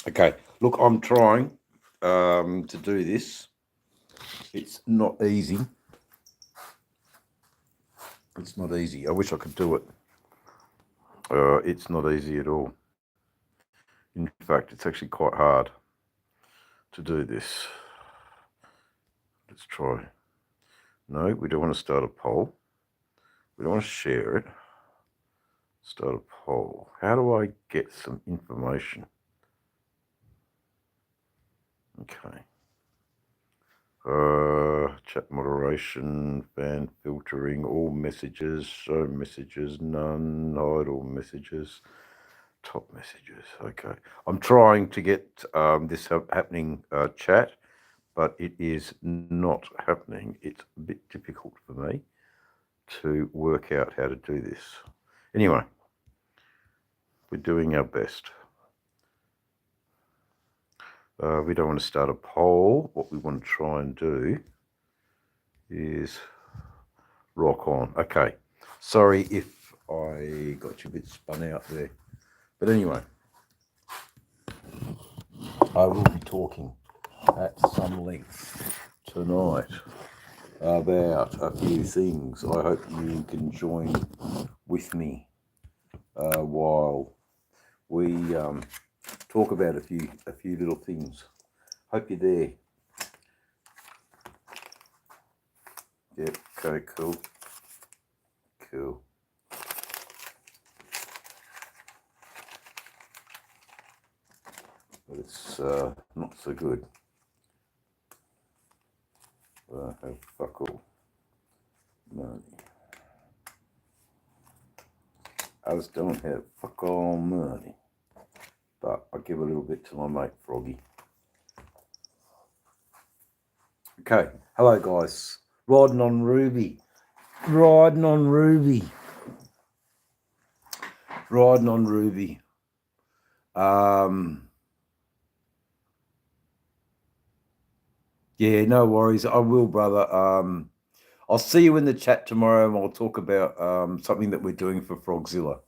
Okay, look, I'm trying to do this. It's not easy. It's not easy. I wish I could do it. It's not easy at all. In fact, it's actually quite hard to do this. Let's try. No, we don't want to start a poll. We don't want to share it. Start a poll. How do I get some information? Okay. Chat moderation, fan filtering, all messages, show messages, none, hide all messages, top messages. Okay. I'm trying to get this happening, chat, but it is not happening. It's a bit difficult for me to work out how to do this. Anyway, we're doing our best. We don't want to start a poll. What we want to try and do is rock on. Okay. Sorry if I got you a bit spun out there. But anyway, I will be talking at some length tonight about a few things. I hope you can join with me while we talk about a few little things. Hope you're there. Yep. Okay. Cool. Cool. But it's not so good. Have fuck all money. I just don't have fuck all money. But I'll give a little bit to my mate Froggy. Okay, hello guys. Riding on Ruby. Riding on Ruby. Riding on Ruby. Yeah, no worries. I will, brother. I'll see you in the chat tomorrow and I'll talk about something that we're doing for Frogzilla.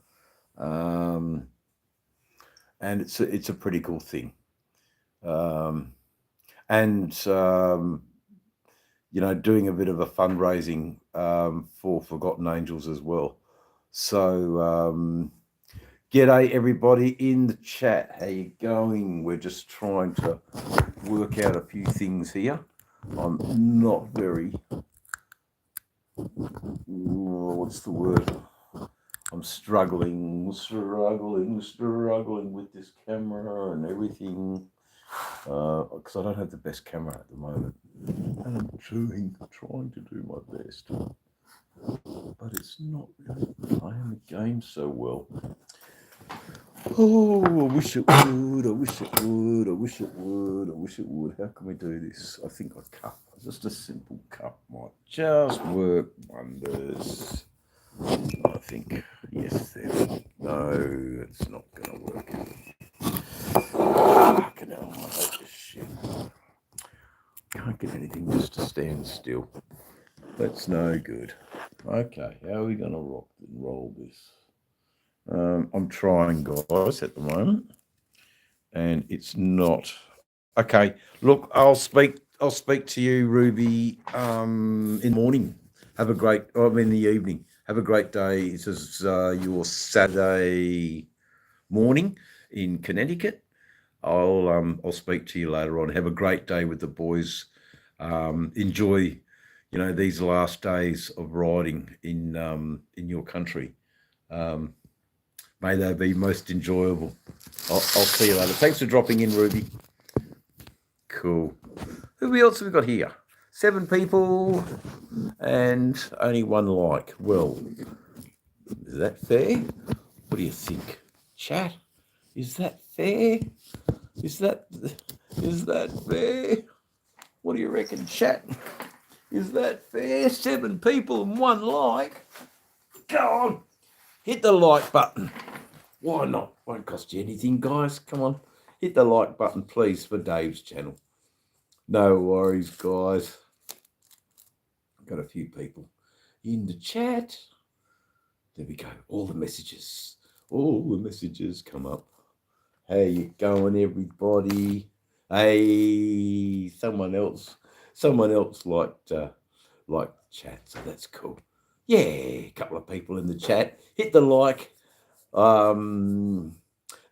And it's a pretty cool thing. You know, doing a bit of a fundraising for Forgotten Angels as well. So, g'day everybody in the chat. How you going? We're just trying to work out a few things here. I'm not very. What's the word? I'm struggling with this camera and everything. Because I don't have the best camera at the moment. And I'm trying to do my best. But it's not really playing the game so well. Oh, I wish it would. How can we do this? I think a cup, just a simple cup might just work wonders. I think, yes, there. No, it's not going to work. Fucking hell, I hate this shit. Can't get anything just to stand still. That's no good. Okay, how are we going to rock and roll this? I'm trying, guys, at the moment, and it's not. Okay, look, I'll speak to you, Ruby, in the morning. Have a great. In the evening. Have a great day. This is your Saturday morning in Connecticut. I'll speak to you later on. Have a great day with the boys. Enjoy, these last days of riding in your country. May they be most enjoyable. I'll see you later. Thanks for dropping in, Ruby. Cool. Who else have we got here? 7 people and only 1 like. Well, is that fair? What do you think? Chat? Is that fair? Is that fair? What do you reckon, chat? Is that fair? 7 people and 1 like. Go on. Hit the like button. Why not? Won't cost you anything, guys. Come on. Hit the like button, please, for Dave's channel. No worries, guys. Got a few people in the chat. There we go. All the messages come up. How you going, everybody? Hey, someone else liked chat, so that's cool. Yeah, a couple of people in the chat. Hit the like.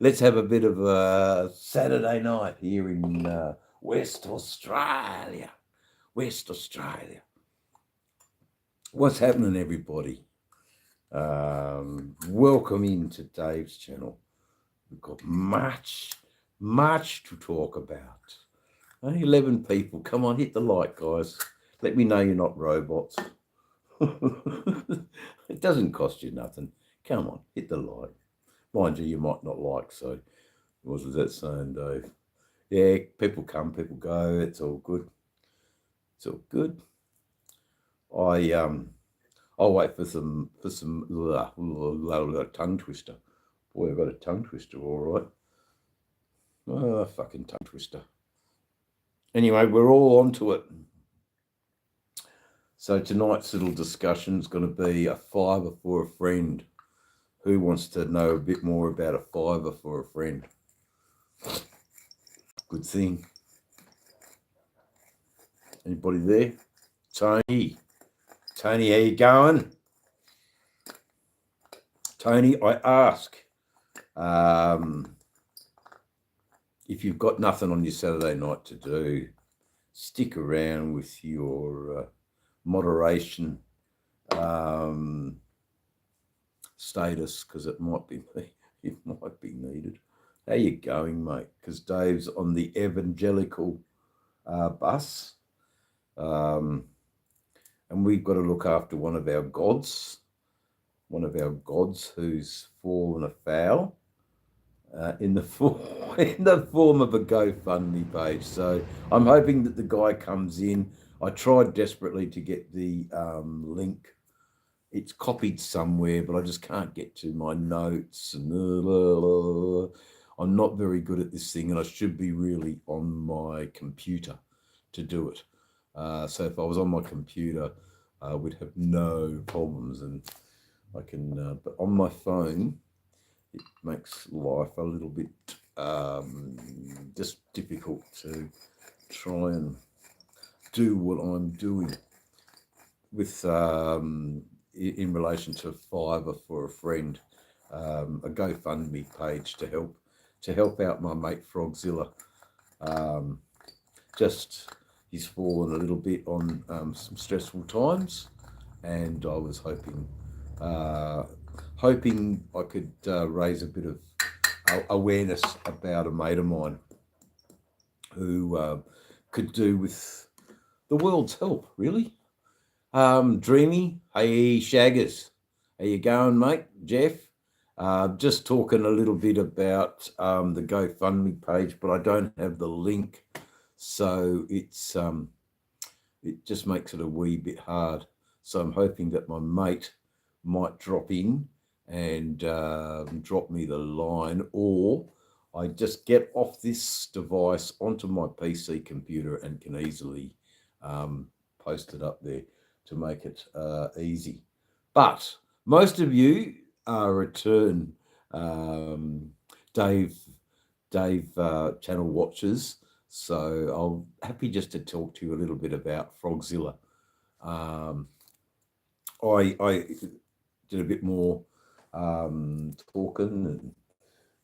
Let's have a bit of a Saturday night here in West Australia. West Australia. What's happening, everybody? Welcome into Dave's channel. We've got much to talk about. Only 11 people. Come on, hit the like, guys. Let me know you're not robots. It doesn't cost you nothing. Come on, hit the like. Mind you might not like, so what was that saying, Dave? Yeah, people come, people go. It's all good. It's all good. I'll wait for some tongue twister. Boy, I've got a tongue twister, all right. Oh, fucking tongue twister. Anyway, we're all onto it. So tonight's little discussion is going to be a fiver for a friend. Who wants to know a bit more about a fiver for a friend? Good thing. Anybody there? Tony, how you going? Tony, I ask, if you've got nothing on your Saturday night to do, stick around with your moderation status, because it might be needed. How you going, mate? Because Dave's on the evangelical bus, and we've got to look after one of our gods who's fallen afoul in the form of a GoFundMe page. So I'm hoping that the guy comes in. I tried desperately to get the link. It's copied somewhere, but I just can't get to my notes. And I'm not very good at this thing, and I should be really on my computer to do it. So if I was on my computer, we'd have no problems. And I can, but on my phone, it makes life a little bit just difficult to try and do what I'm doing with in relation to fiver for a friend, a GoFundMe page to help out my mate Frogzilla. Just he's fallen a little bit on some stressful times, and I was hoping I could raise a bit of awareness about a mate of mine who could do with the world's help, really. Dreamy, hey Shaggers, how you going, mate? Jeff, just talking a little bit about the GoFundMe page, but I don't have the link, so it's it just makes it a wee bit hard. So I'm hoping that my mate might drop in and drop me the line, or I just get off this device onto my PC computer and can easily post it up there to make it easy. But most of you are return Dave channel watchers, so I'm happy just to talk to you a little bit about Frogzilla. I did a bit more talking and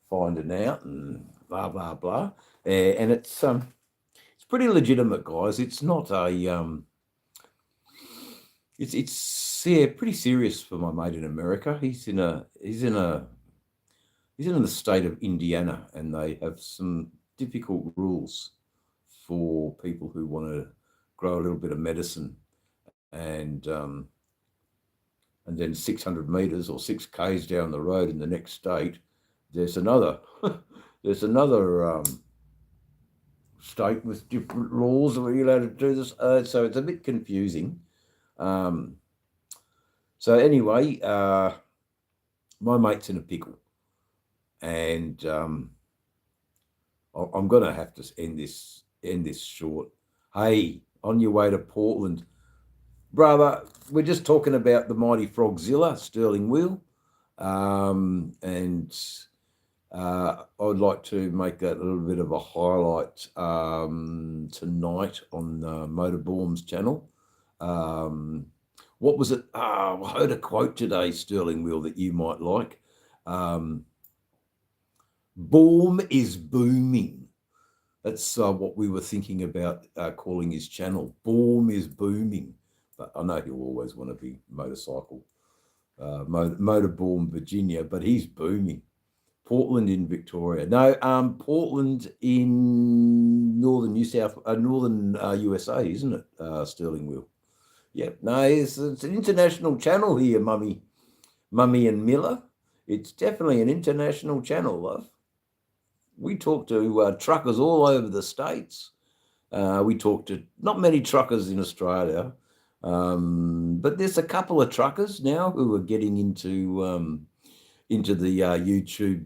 finding out and blah blah blah, and it's pretty legitimate, guys. It's not a it's pretty serious for my mate in America. He's in the state of Indiana, and they have some difficult rules for people who want to grow a little bit of medicine, and then 600 meters or 6 k's down the road in the next state, there's another state with different rules. Are you allowed to do this? So it's a bit confusing. So anyway, my mate's in a pickle, and I'm going to have to end this short. Hey, on your way to Portland, brother, we're just talking about the mighty Frogzilla, Sterling Wheel, and I'd like to make that a little bit of a highlight tonight on Motorboom's channel. What was it? I heard a quote today, Sterling Wheel, that you might like. Boom is booming. That's what we were thinking about calling his channel. Boom is booming. But I know he'll always want to be motorcycle, Motorboom Virginia, but he's booming. Portland in Victoria. No, Portland in northern USA, isn't it? Sterling Wheel. Yeah, no, it's an international channel here, Mummy and Miller. It's definitely an international channel, love. We talk to truckers all over the states. We talk to not many truckers in Australia, but there's a couple of truckers now who are getting into the YouTube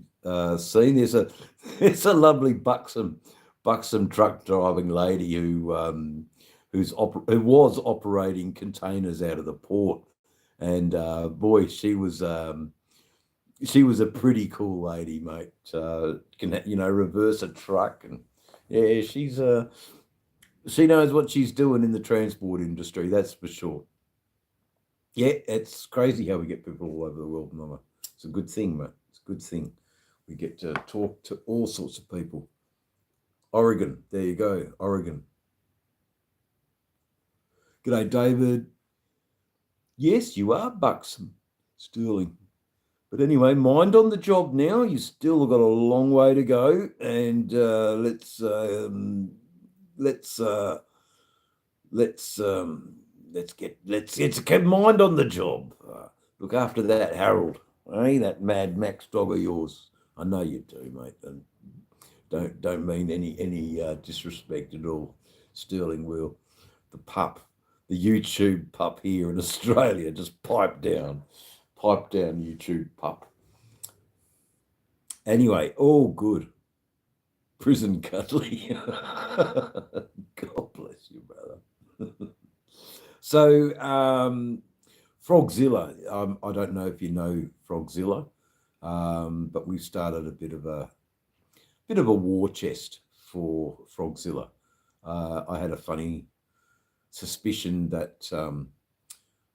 scene. There's a lovely buxom truck driving lady who was operating containers out of the port, and boy, she was a pretty cool lady, mate. Can reverse a truck, and yeah, she knows what she's doing in the transport industry. That's for sure. Yeah, it's crazy how we get people all over the world, Mama. It's a good thing, mate. It's a good thing. We get to talk to all sorts of people. Oregon, there you go, Oregon. G'day, David. Yes, you are buxom, Sterling. But anyway, mind on the job now. You still got a long way to go, and let's get mind on the job. Look after that Harold, that Mad Max dog of yours. I know you do, mate. And don't mean any disrespect at all. Sterling Wheel, the pup, the YouTube pup here in Australia, just pipe down YouTube pup. Anyway, all good. Prison cuddly. God bless you, brother. So, Frogzilla. I don't know if you know Frogzilla, but we've started a bit of a war chest for Frogzilla. I had a funny suspicion that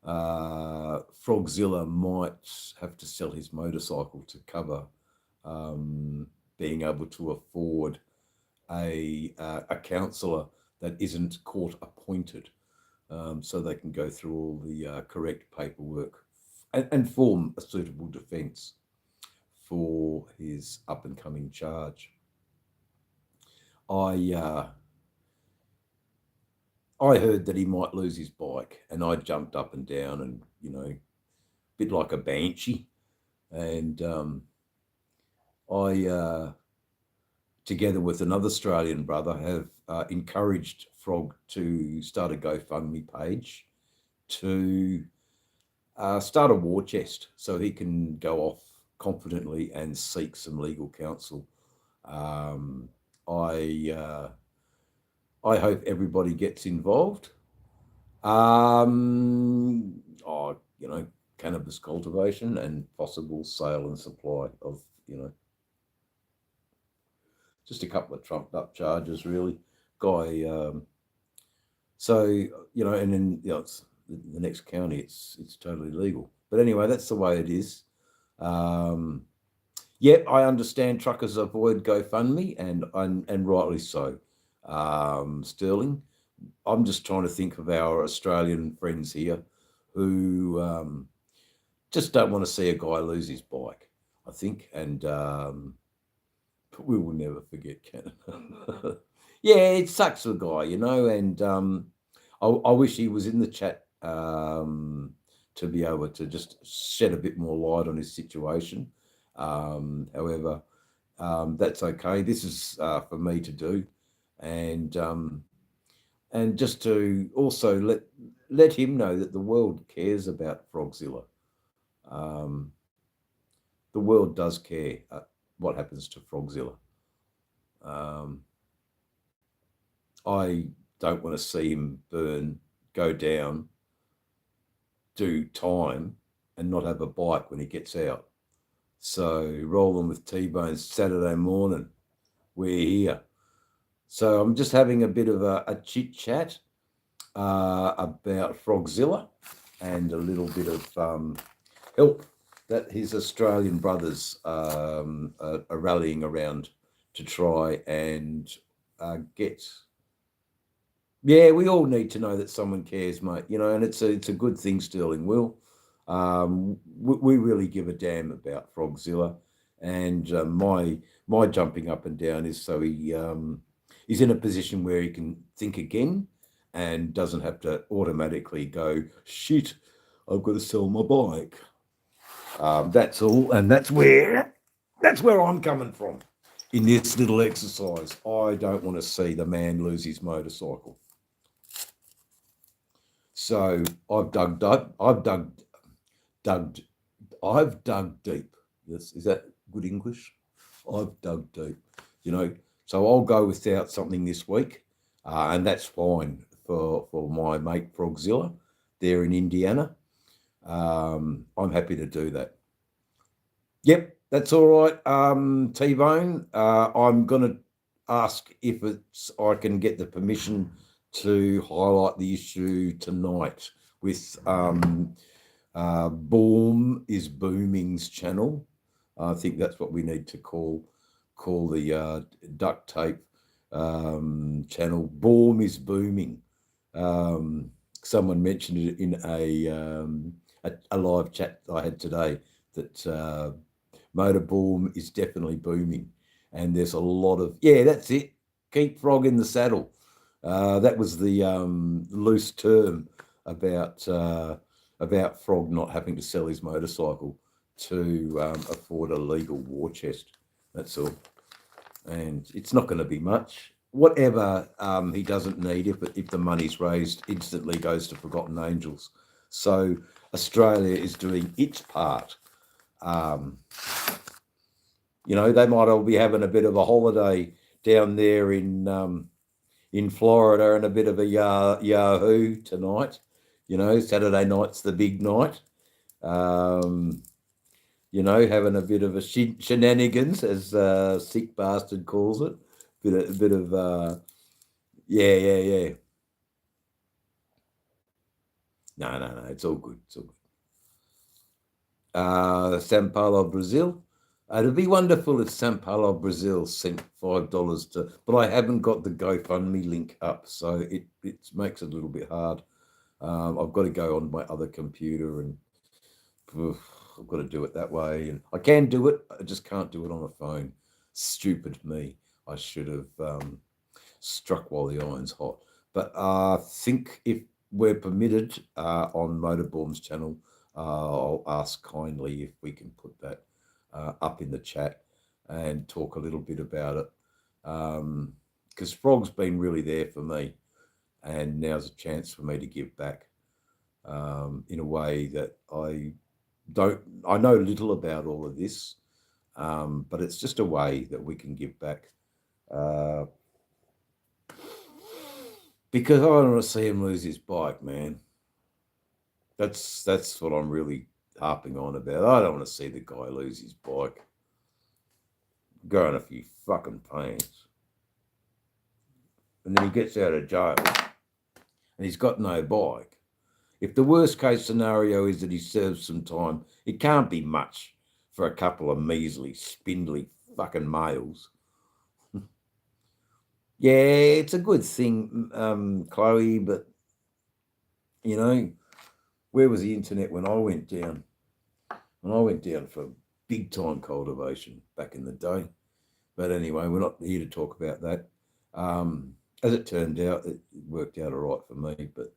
Frogzilla might have to sell his motorcycle to cover being able to afford a counsellor that isn't court appointed, so they can go through all the correct paperwork and form a suitable defence for his up and coming charge. I heard that he might lose his bike, and I jumped up and down, and a bit like a banshee, and I, together with another Australian brother, have encouraged Frog to start a GoFundMe page to start a war chest so he can go off confidently and seek some legal counsel. I hope everybody gets involved. Cannabis cultivation and possible sale and supply of, just a couple of trumped up charges, really. Guy, and then it's the next county, it's totally legal. But anyway, that's the way it is. I understand truckers avoid GoFundMe, and rightly so. Sterling, I'm just trying to think of our Australian friends here who just don't want to see a guy lose his bike, I think, and but we will never forget Canada. Yeah, it sucks for the guy, and I wish he was in the chat to be able to just shed a bit more light on his situation. However, that's okay. This is for me to do, and just to also let him know that the world cares about Frogzilla. The world does care what happens to Frogzilla. I don't want to see him go down, do time, and not have a bike when he gets out. So rolling with T-Bone Saturday morning. We're here. So I'm just having a bit of a chit chat about Frogzilla and a little bit of help that his Australian brothers are rallying around to try and get. Yeah, we all need to know that someone cares, mate. You know, and it's a good thing, Sterling Will. We really give a damn about Frogzilla, and my jumping up and down is so he's in a position where he can think again and doesn't have to automatically go, shit, I've got to sell my bike. That's all, and that's where I'm coming from in this little exercise. I don't want to see the man lose his motorcycle. So I've dug deep. Yes, is that good English? I've dug deep. You know, so I'll go without something this week, and that's fine for my mate Frogzilla there in Indiana. I'm happy to do that. Yep, that's all right. T-Bone, I'm going to ask if I can get the permission to highlight the issue tonight with Boom is Booming's channel. I think that's what we need to call the duct tape channel. Boom is Booming. Someone mentioned it in a live chat I had today that Motor Boom is definitely booming, and there's a lot of that's it. Keep Frog in the saddle. That was the loose term about Frog not having to sell his motorcycle to afford a legal war chest. That's all, and it's not going to be much. Whatever he doesn't need, if the money's raised, instantly goes to Forgotten Angels. So Australia is doing its part. You know, they might all be having a bit of a holiday down there in Florida and a bit of a yahoo tonight. You know, Saturday night's the big night. You know, having a bit of a shenanigans, as Sick Bastard calls it. A bit of yeah. No, it's all good. It's all good. Sao Paulo, Brazil. It'd be wonderful if Sao Paulo, Brazil sent $5 to, but I haven't got the GoFundMe link up, so it makes it a little bit hard. I've got to go on my other computer, and I've got to do it that way. And I can do it, I just can't do it on a phone. Stupid me. I should have struck while the iron's hot. But I think if we're permitted on Motorboom's channel, I'll ask kindly if we can put that up in the chat and talk a little bit about it, because Frog's been really there for me, and now's a chance for me to give back in a way that I know little about all of this, but it's just a way that we can give back, because I don't want to see him lose his bike, man. That's what I'm really harping on about. I don't want to see the guy lose his bike. Go on a few fucking pains. And then he gets out of jail and he's got no bike. If the worst case scenario is that he serves some time, it can't be much for a couple of measly, spindly fucking males. Yeah, it's a good thing, Chloe, but, you know, where was the internet when I went down? When I went down for big time cultivation back in the day. But anyway, we're not here to talk about that. As it turned out, it worked out all right for me. But,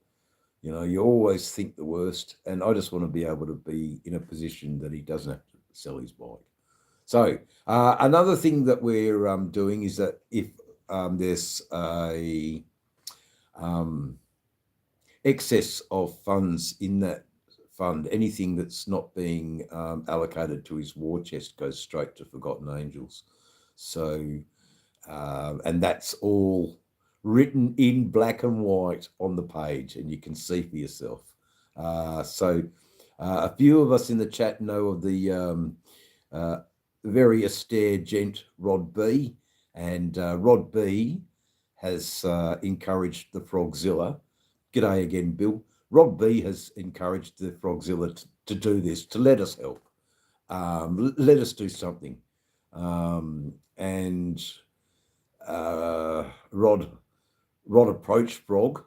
you know, you always think the worst. And I just want to be able to be in a position that he doesn't have to sell his bike. So another thing that we're doing is that if there's a excess of funds in that fund, anything that's not being allocated to his war chest goes straight to Forgotten Angels. So, and that's all written in black and white on the page, and you can see for yourself. So a few of us in the chat know of the very austere gent, Rod B. And Rod B has encouraged the Frogzilla. G'day again, Bill. Rod B has encouraged the Frogzilla to do this, to let us help. Let us do something. And Rod approached Frog,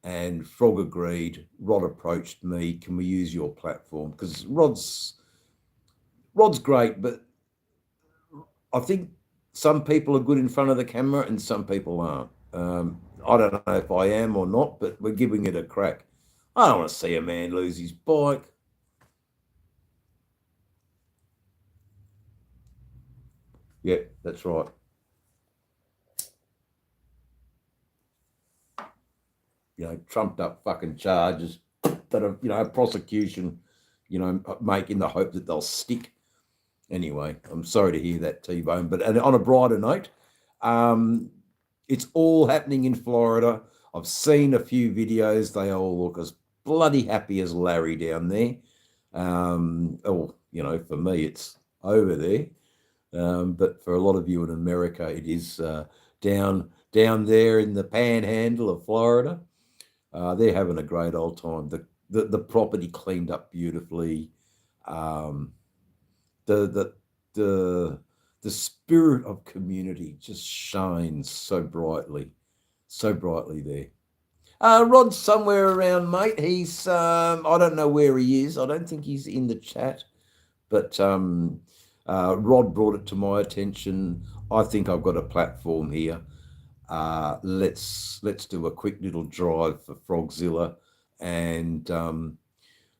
and Frog agreed. Rod approached me. Can we use your platform? Because Rod's great, but I think some people are good in front of the camera and some people aren't. I don't know if I am or not, but we're giving it a crack. I don't want to see a man lose his bike. Yeah, that's right. You know, trumped up fucking charges that are, you know, prosecution, you know, make in the hope that they'll stick. Anyway, I'm sorry to hear that, T-Bone. But on a brighter note, it's all happening in Florida. I've seen a few videos. They all look as bloody happy as Larry down there. Oh, you know, for me, it's over there. But for a lot of you in America, it is down there in the panhandle of Florida. They're having a great old time. The property cleaned up beautifully. The spirit of community just shines so brightly there. Rod's somewhere around, mate. He's I don't know where he is. I don't think he's in the chat, but Rod brought it to my attention. I think I've got a platform here. Let's do a quick little drive for Frogzilla, and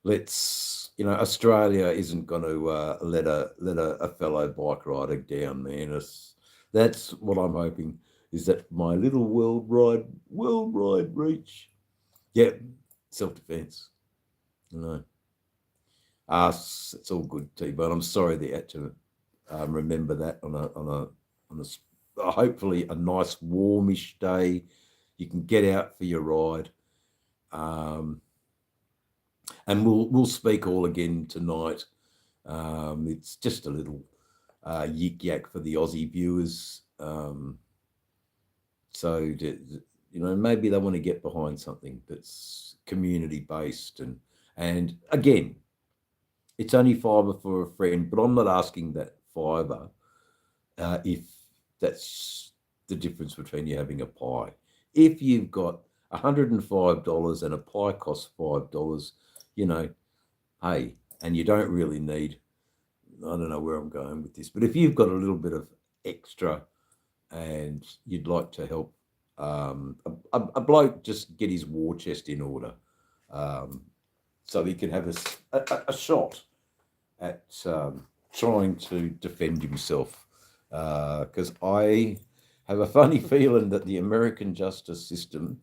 let's, you know, Australia isn't going to let a fellow bike rider down, man. That's what I'm hoping, is that my little worldwide reach. Yeah, self-defense. You know. It's all good, T-Bone. I'm sorry that you had to remember that on a hopefully a nice warmish day. You can get out for your ride. And we'll speak all again tonight. It's just a little yik yak for the Aussie viewers. So you know, maybe they want to get behind something that's community based, and again, it's only fibre for a friend, but I'm not asking that fibre if that's the difference between you having a pie. If you've got $105 and a pie costs $5, you know, hey, and you don't really need, I don't know where I'm going with this, but if you've got a little bit of extra and you'd like to help a bloke just get his war chest in order, so he can have a shot at trying to defend himself, because I have a funny feeling that the American justice system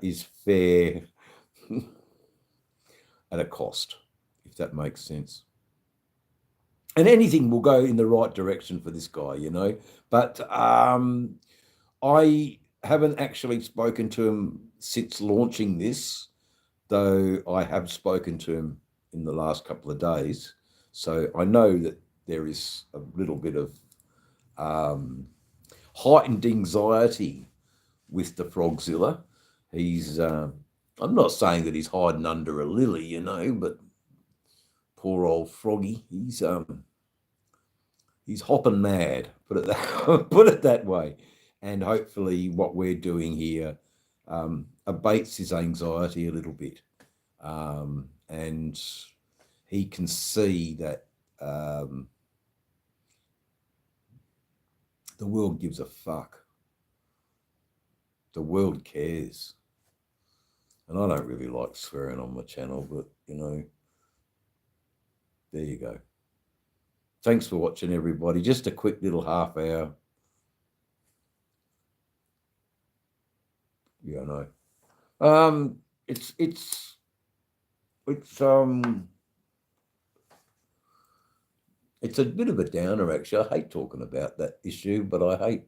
is fair at a cost, if that makes sense. And anything will go in the right direction for this guy, you know. But I haven't actually spoken to him since launching this, though I have spoken to him in the last couple of days. So I know that there is a little bit of heightened anxiety with the Frogzilla. He's, I'm not saying that he's hiding under a lily, you know, but poor old Froggy, he's hopping mad, put it that way. And hopefully what we're doing here abates his anxiety a little bit. And he can see that the world gives a fuck. The world cares. And I don't really like swearing on my channel, but, you know, there you go. Thanks for watching, everybody. Just a quick little half hour. Yeah, I know. It's a bit of a downer, actually. I hate talking about that issue, but I hate,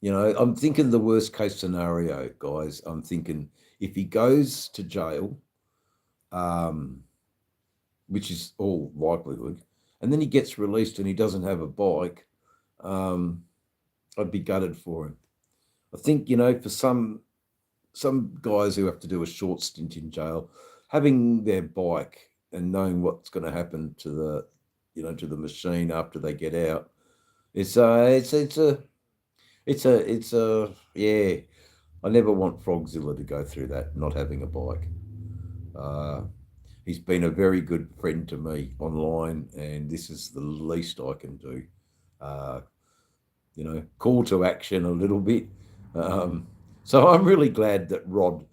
you know, I'm thinking the worst case scenario, guys. I'm thinking if he goes to jail, which is all likelihood, and then he gets released and he doesn't have a bike, I'd be gutted for him. I think, for some guys who have to do a short stint in jail, having their bike and knowing what's going to happen to the machine after they get out, it's a yeah. I never want Frogzilla to go through that, not having a bike. He's been a very good friend to me online, and this is the least I can do. Call to action a little bit. So I'm really glad that Rod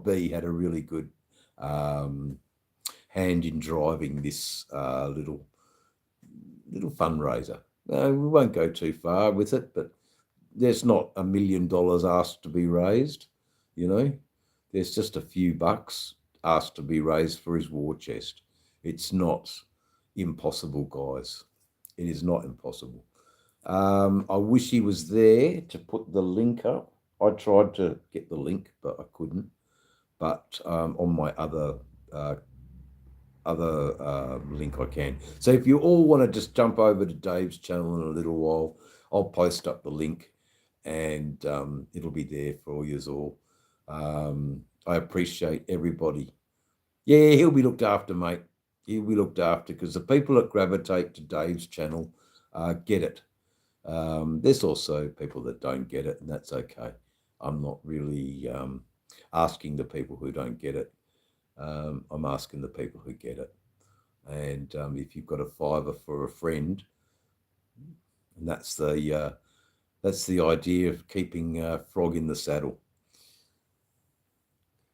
B had a really good hand in driving this little fundraiser. We won't go too far with it, but there's not $1 million asked to be raised. There's just a few bucks asked to be raised for his war chest. It's not impossible, guys. It is not impossible. I wish he was there to put the link up. I tried to get the link, but I couldn't. But on my other link I can. So if you all want to just jump over to Dave's channel in a little while, I'll post up the link, and it'll be there for you all. I appreciate everybody. Yeah, he'll be looked after, mate. He'll be looked after, because the people that gravitate to Dave's channel get it. There's also people that don't get it, and that's okay. I'm not really asking the people who don't get it. I'm asking the people who get it. And if you've got a $5 for a friend, and that's the idea of keeping Frog in the saddle.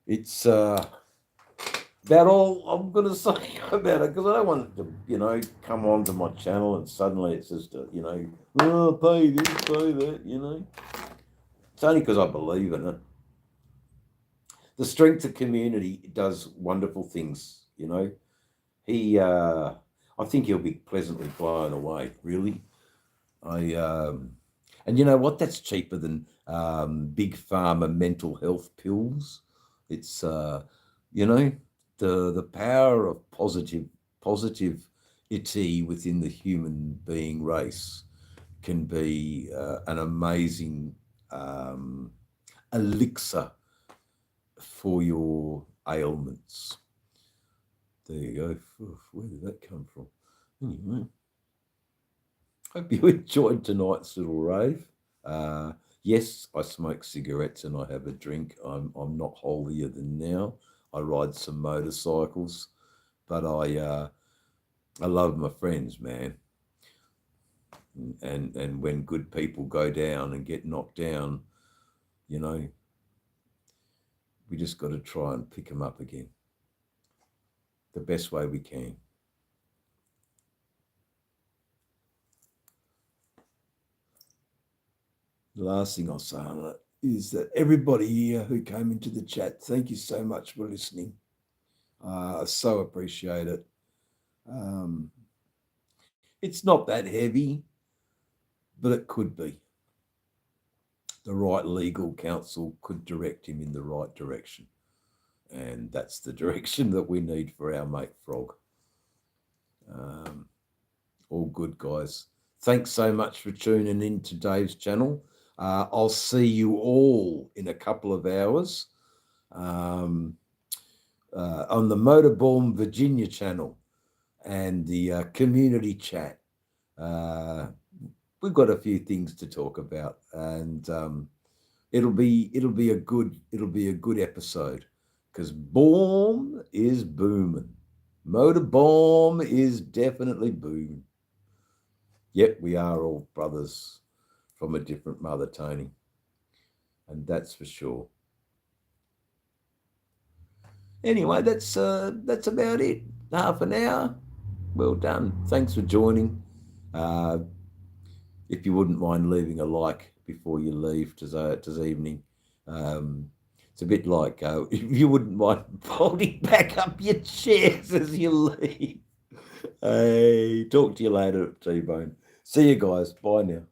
It's about all I'm going to say about it, because I don't want it to, come onto my channel and suddenly it's just, oh, pay this, pay that, It's only because I believe in it. The strength of community does wonderful things, I think he'll be pleasantly blown away, really. And you know what? That's cheaper than big pharma mental health pills. It's the power of positivity within the human being race can be an amazing elixir for your ailments. There you go. Where did that come from? Anyway, hope you enjoyed tonight's little rave. Yes, I smoke cigarettes and I have a drink. I'm not holier than thou. I ride some motorcycles, but I love my friends, man. And when good people go down and get knocked down, we just got to try and pick them up again the best way we can. The last thing I'll say on it is that everybody here who came into the chat, thank you so much for listening. I so appreciate it. It's not that heavy, but it could be. The right legal counsel could direct him in the right direction. And that's the direction that we need for our mate Frog. All good, guys. Thanks so much for tuning in to Dave's channel. I'll see you all in a couple of hours on the Motorborn Virginia channel and the community chat. We've got a few things to talk about, and it'll be a good episode, because Borm is booming. Motorborn is definitely booming. Yep, we are all brothers from a different mother, Tony, and that's for sure. Anyway, that's about it. Half an hour. Well done. Thanks for joining. If you wouldn't mind leaving a like before you leave this evening. It's a bit like if you wouldn't mind folding back up your chairs as you leave. Hey, talk to you later, T-Bone. See you guys. Bye now.